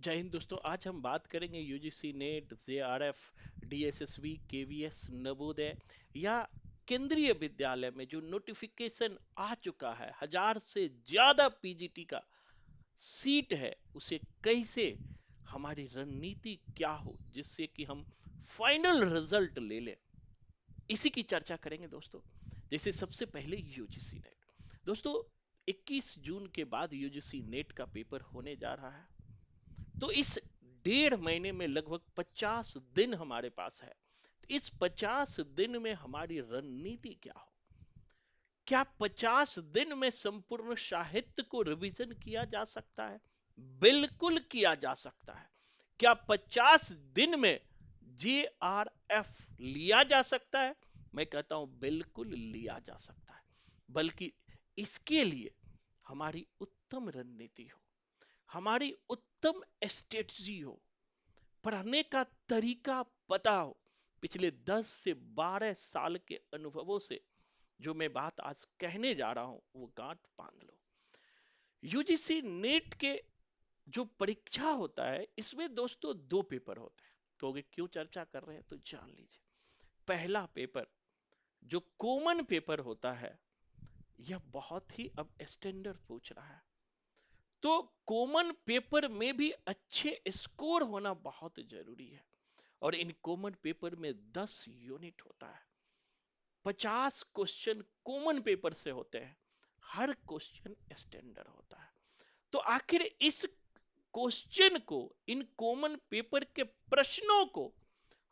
जय हिंद दोस्तों। आज हम बात करेंगे UGC net, JRF, DSSB, KVS, Navodaya या केंद्रीय विद्यालय में जो नोटिफिकेशन आ चुका है, 1000 से ज्यादा पीजीटी का सीट है, उसे कैसे हमारी रणनीति क्या हो जिससे कि हम फाइनल रिजल्ट ले लें, इसी की चर्चा करेंगे दोस्तों। जैसे सबसे पहले यूजीसी नेट दोस्तों, 21 जून के बाद यूजीसी नेट का पेपर होने जा रहा है। तो इस 1.5 महीने में लगभग 50 दिन हमारे पास है। इस 50 दिन में हमारी रणनीति क्या हो? क्या 50 दिन में संपूर्ण साहित्य को रिवीजन किया जा सकता है? बिल्कुल किया जा सकता है। क्या 50 दिन में जेआरएफ लिया जा सकता है? मैं कहता हूं बिल्कुल लिया जा सकता है। बल्कि इसके लिए हमारी उत्तम रणनीति हो, हमारी उत्तम स्ट्रेटजी हो, पढ़ने का तरीका पता हो। पिछले 10 से 12 साल के अनुभवों से जो मैं बात आज कहने जा रहा हूं वो गांठ बांध लो। यूजीसी नेट के जो परीक्षा होता है, इसमें दोस्तों 2 पेपर होते हैं। कहोगे क्यों चर्चा कर रहे हैं, तो जान लीजिए। पहला पेपर जो कॉमन पेपर होता है, यह बहुत ही अब स्टैंडर्ड पूछ रहा है। तो कॉमन पेपर में भी अच्छे स्कोर होना बहुत जरूरी है। और इन कॉमन पेपर में 10 यूनिट होता है। 50 क्वेश्चन कॉमन पेपर से होते हैं। हर क्वेश्चन स्टैंडर्ड होता है। तो आखिर इस क्वेश्चन को, इन कॉमन पेपर के प्रश्नों को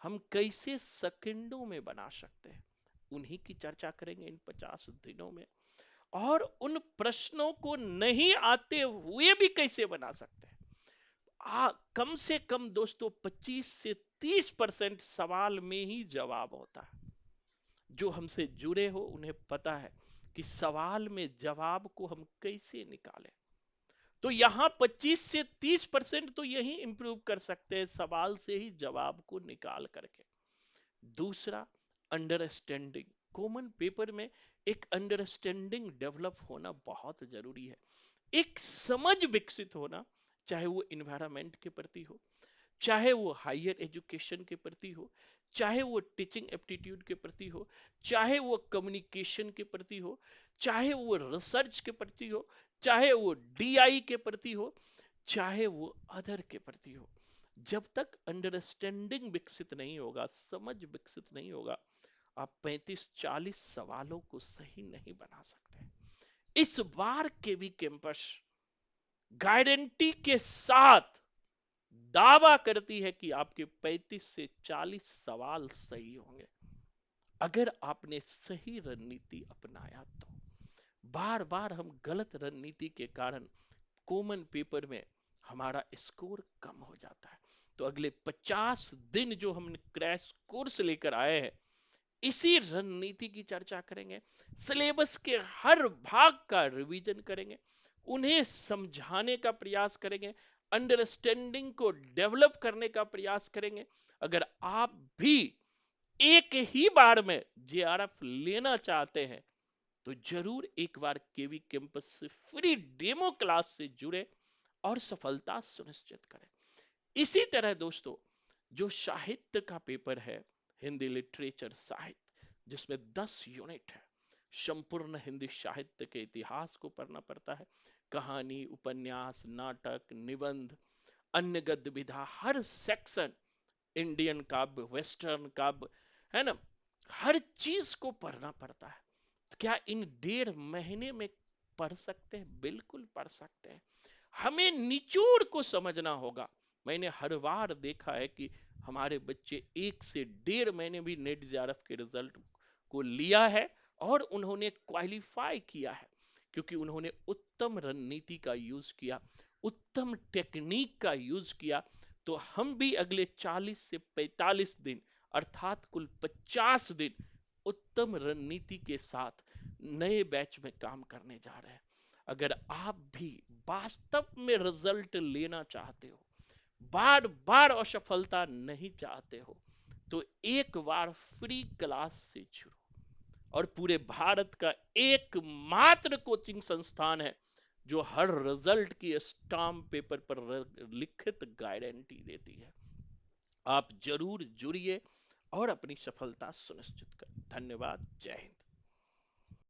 हम कैसे सेकंडों में बना सकते हैं, उन्हीं की चर्चा करेंगे इन 50 दिनों में। और उन प्रश्नों को नहीं आते हुए भी कैसे बना सकते हैं। कम से कम दोस्तों 25 से 30% सवाल में ही जवाब होता है। जो हमसे जुड़े हो उन्हें पता है कि सवाल में जवाब को हम कैसे निकालें। तो यहां 25 से 30% तो यही इंप्रूव कर सकते हैं, सवाल से ही जवाब को निकाल करके। दूसरा, अंडरस्टैंडिंग। कॉमन पेपर में एक अंडरस्टैंडिंग डेवलप होना बहुत जरूरी है। एक समझ विकसित होना, चाहे वो इन्वायरमेंट के प्रति हो, चाहे वो हायर एजुकेशन के प्रति हो, चाहे वो टीचिंग एप्टीट्यूड के प्रति हो, चाहे वो कम्युनिकेशन के प्रति हो, चाहे वो रिसर्च के प्रति हो, चाहे वो डीआई के प्रति हो, चाहे वो अदर के प्रति हो। जब तक अंडरस्टैंडिंग विकसित नहीं होगा, समझ विकसित नहीं होगा, आप 35-40 सवालों को सही नहीं बना सकते। इस बार के भी कैंपस गारंटी के साथ दावा करती है कि आपके 35 से 40 सवाल सही होंगे, अगर आपने सही रणनीति अपनाया तो। बार बार हम गलत रणनीति के कारण कॉमन पेपर में हमारा स्कोर कम हो जाता है। तो अगले 50 दिन जो हमने क्रैश कोर्स लेकर आए हैं, इसी रणनीति की चर्चा करेंगे। सिलेबस के हर भाग का रिवीजन करेंगे, उन्हें समझाने का प्रयास करेंगे, अंडरस्टैंडिंग को डेवलप करने का प्रयास करेंगे। अगर आप भी एक ही बार में जेआरएफ लेना चाहते हैं तो जरूर एक बार केवी कैंपस से फ्री डेमो क्लास से जुड़े और सफलता सुनिश्चित करें। इसी तरह दोस्तों, जो साहित्य का पेपर है, हिंदी लिटरेचर साहित्य, जिसमें 10 यूनिट है, संपूर्ण हिंदी साहित्य के इतिहास को पढ़ना पड़ता है। कहानी, उपन्यास, नाटक, निबंध, अन्य गद्य विधा, हर सेक्शन, इंडियन काव्य, वेस्टर्न काव्य, है ना, हर चीज को पढ़ना पड़ता है। तो क्या इन 1.5 महीने में पढ़ सकते हैं? बिल्कुल पढ़ सकते हैं। हमें निचोड़ को समझना होगा। मैंने हर बार देखा है कि हमारे बच्चे 1 से 1.5 महीने भी नेट जेआरएफ के रिजल्ट को लिया है और उन्होंने क्वालिफाई किया है, क्योंकि उन्होंने उत्तम रणनीति का यूज किया, उत्तम टेक्निक का यूज किया। तो हम भी अगले 40 से 45 दिन, अर्थात कुल 50 दिन उत्तम रणनीति के साथ नए बैच में काम करने जा रहे हैं। अगर आप भी वास्तव में रिजल्ट लेना चाहते हो, बार बार असफलता नहीं चाहते हो, तो एक बार फ्री क्लास से जुड़ो। और पूरे भारत का एकमात्र कोचिंग संस्थान है जो हर रिजल्ट की स्टाम्प पेपर पर लिखित गारंटी देती है। आप जरूर जुड़िए और अपनी सफलता सुनिश्चित करें। धन्यवाद। जय हिंद।